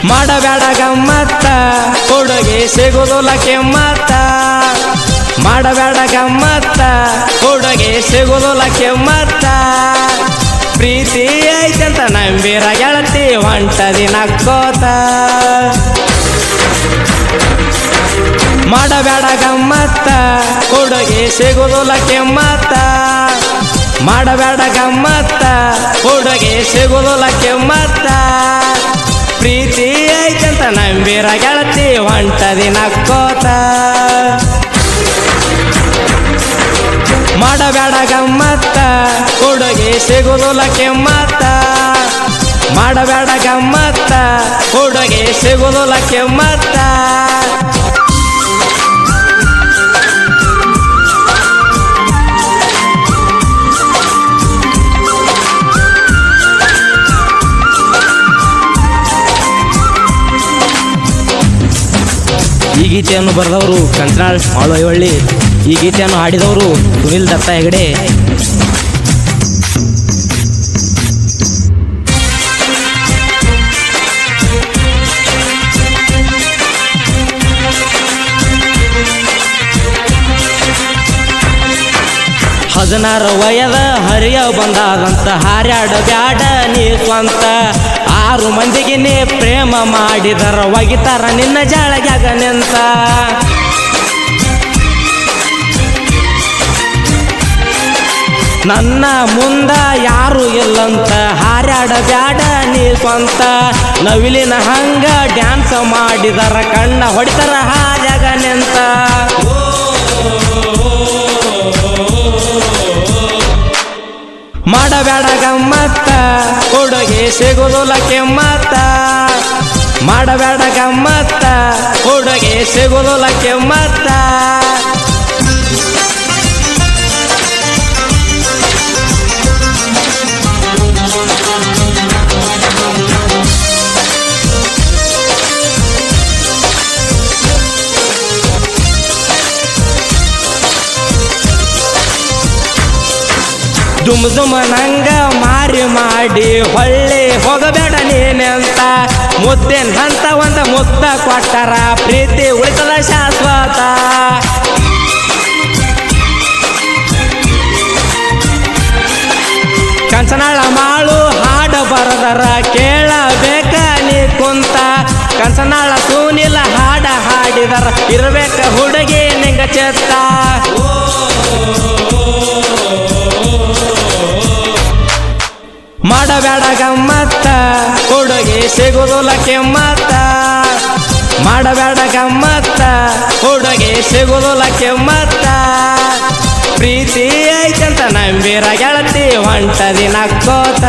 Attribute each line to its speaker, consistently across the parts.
Speaker 1: ಮಾಡಬೇಡ ಗಮ್ಮತ್ತ ಹುಡುಗಿ ಸಿಗುದಿಲ್ಲ ಕೆಮ್ಮತ್ತ ಮಾಡಬೇಡ ಗಮ್ಮತ್ತ ಹುಡುಗಿ ಸಿಗುದಿಲ್ಲ ಕೆಮ್ಮತ್ತ ಪ್ರೀತಿ ಐತಂತ ನಂಬಿರ ಗೆಳತಿ ಹೊಂಟದಿ ನಕ್ಕೋತ ಮಾಡಬೇಡ ಗಮ್ಮತ್ತ ಹುಡುಗಿ ಸಿಗುದಿಲ್ಲ ಕೆಮ್ಮತ್ತ ಮಾಡಬೇಡ ಗಮ್ಮತ್ತ ಹುಡುಗಿ ಸಿಗುದಿಲ್ಲ ಕೆಮ್ಮತ್ತ ಪ್ರೀತಿ ಐತಂತ ನಂಬಿರ ಗೆಳತಿ ಹೊಂಟದಿ ನಕ್ಕೋತ ಮಾಡಬೇಡ ಗಮ್ಮತ್ತ ಹುಡುಗಿ ಸಿಗುದಿಲ್ಲ ಕೆಮ್ಮತ್ತ ಮಾಡಬೇಡ ಗಮ್ಮತ್ತ ಹುಡುಗಿ ಸಿಗುದಿಲ್ಲ ಕೆಮ್ಮತ್ತ ಈ ಗೀತೆಯನ್ನು ಬರೆದವರು ಕಂಚನಾಳ್ ಮಾಳುವಳ್ಳಿ. ಈ ಗೀತೆಯನ್ನು ಹಾಡಿದವರು ಸುನಿಲ್ ದತ್ತ ಹೆಗಡೆ. ಹದಿನಾರು ವಯದ ಹರಿಯ ಬಂದಾದಂತ ಹಾರ್ಯಾಡ ಬ್ಯಾಡ ನೀ ಸ್ವಂತ 6 ಮಂದಿಗೆ ನೀ ಪ್ರೇಮ ಮಾಡಿದರ ಒಗಿತಾರ ನಿನ್ನ ಜಾಳಗ್ಯಾಗ ನಿಂತ ನನ್ನ ಮುಂದ ಯಾರು ಇಲ್ಲಂತ ಹಾರ್ಯಾಡ ಬ್ಯಾಡ ನೀ ಸ್ವಂತ ನವಿಲಿನ ಹಂಗ ಡ್ಯಾನ್ಸ್ ಮಾಡಿದರ ಕಣ್ಣ ಹೊಡಿತಾರ ಹಾರ್ಯಾಗ ನಿಂತ ಮಾಡಬೇಡ ಗಮ್ಮತ್ತ ಹುಡುಗಿ ಸಿಗುದಿಲ್ಲ ಕೆಮ್ಮತ್ತ ಮಾಡಬೇಡ ಗಮ್ಮತ್ತ ಹುಡುಗಿ ಸಿಗುದಿಲ್ಲ ಕೆಮ್ಮತ್ತ ದುಮ್ ದುಮ್ ನಂಗ ಮಾರಿ ಮಾಡಿ ಹೊಳ್ಳಿ ಹೋಗಬೇಡ ನೀನೆಂತ ಮುದ್ದೇನ್ ಹಂತ ಒಂದ ಮುದ್ದ ಕೊಟ್ಟರ ಪ್ರೀತಿ ಉಳಿತದ ಶಾಶ್ವತ ಕಂಚನಾಳ ಮಾಳು ಹಾಡ ಬರದರ ಕೇಳಬೇಕ ನೀ ಕುಂತ ಕಂಚನಾಳ ಸುನಿಲ ಹಾಡ ಹಾಡಿದರ ಇರಬೇಕ ಹುಡುಗಿ ನಿಂಗ ಚೆತ್ತ ಮಾಡಬೇಡ ಗಮ್ಮತ್ತ ಹುಡುಗಿ ಸಿಗುದಿಲ್ಲ ಕೆಮ್ಮತ್ತ ಮಾಡಬೇಡ ಗಮ್ಮತ್ತ ಹುಡುಗಿ ಸಿಗುದಿಲ್ಲ ಕೆಮ್ಮತ್ತ ಪ್ರೀತಿ ಐತಂತ ನಂಬಿರ ಗೆಳತಿ ಹೊಂಟದಿ ನಕ್ಕೋತ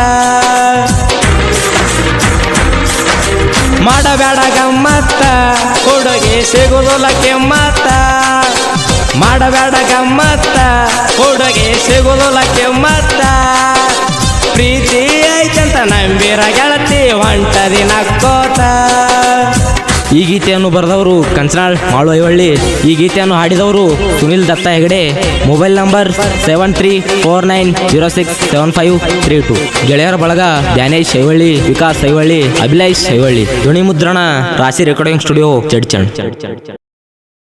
Speaker 1: ಮಾಡಬೇಡ ಗಮ್ಮತ್ತ ಹುಡುಗಿ ಸಿಗುದಿಲ್ಲ ಕೆಮ್ಮತ್ತ ಮಾಡಬೇಡ ಗಮ್ಮತ್ತ ಹುಡುಗಿ ಸಿಗುದಿಲ್ಲ ಕೆಮ್ಮತ್ತ ಪ್ರೀತಿ ಐತಂತ ನಂಬಿರ ಗೆಳತಿ ಹೊಂಟದಿ ನಕ್ಕೋತ. ಈ ಗೀತೆಯನ್ನು ಬರೆದವರು ಕಂಚನಾಳ್ ಮಾಳುವಳ್ಳಿ. ಈ ಗೀತೆಯನ್ನು ಹಾಡಿದವರು ಸುನಿಲ್ ದತ್ತ ಹೆಗಡೆ. Mobile number 7349067532. ಗೆಳೆಯರ ಬಳಗ ಧ್ಯಾನೇಶ್ ಐವಳ್ಳಿ, ವಿಕಾಸ್ ಐವಳ್ಳಿ, ಅಭಿಲಾಷ್ ಐವಳ್ಳಿ. ಧ್ವನಿ ಮುದ್ರಣ ರಾಶಿ ರೆಕಾರ್ಡಿಂಗ್ ಸ್ಟುಡಿಯೋ ಚಡ್ಚಣ್.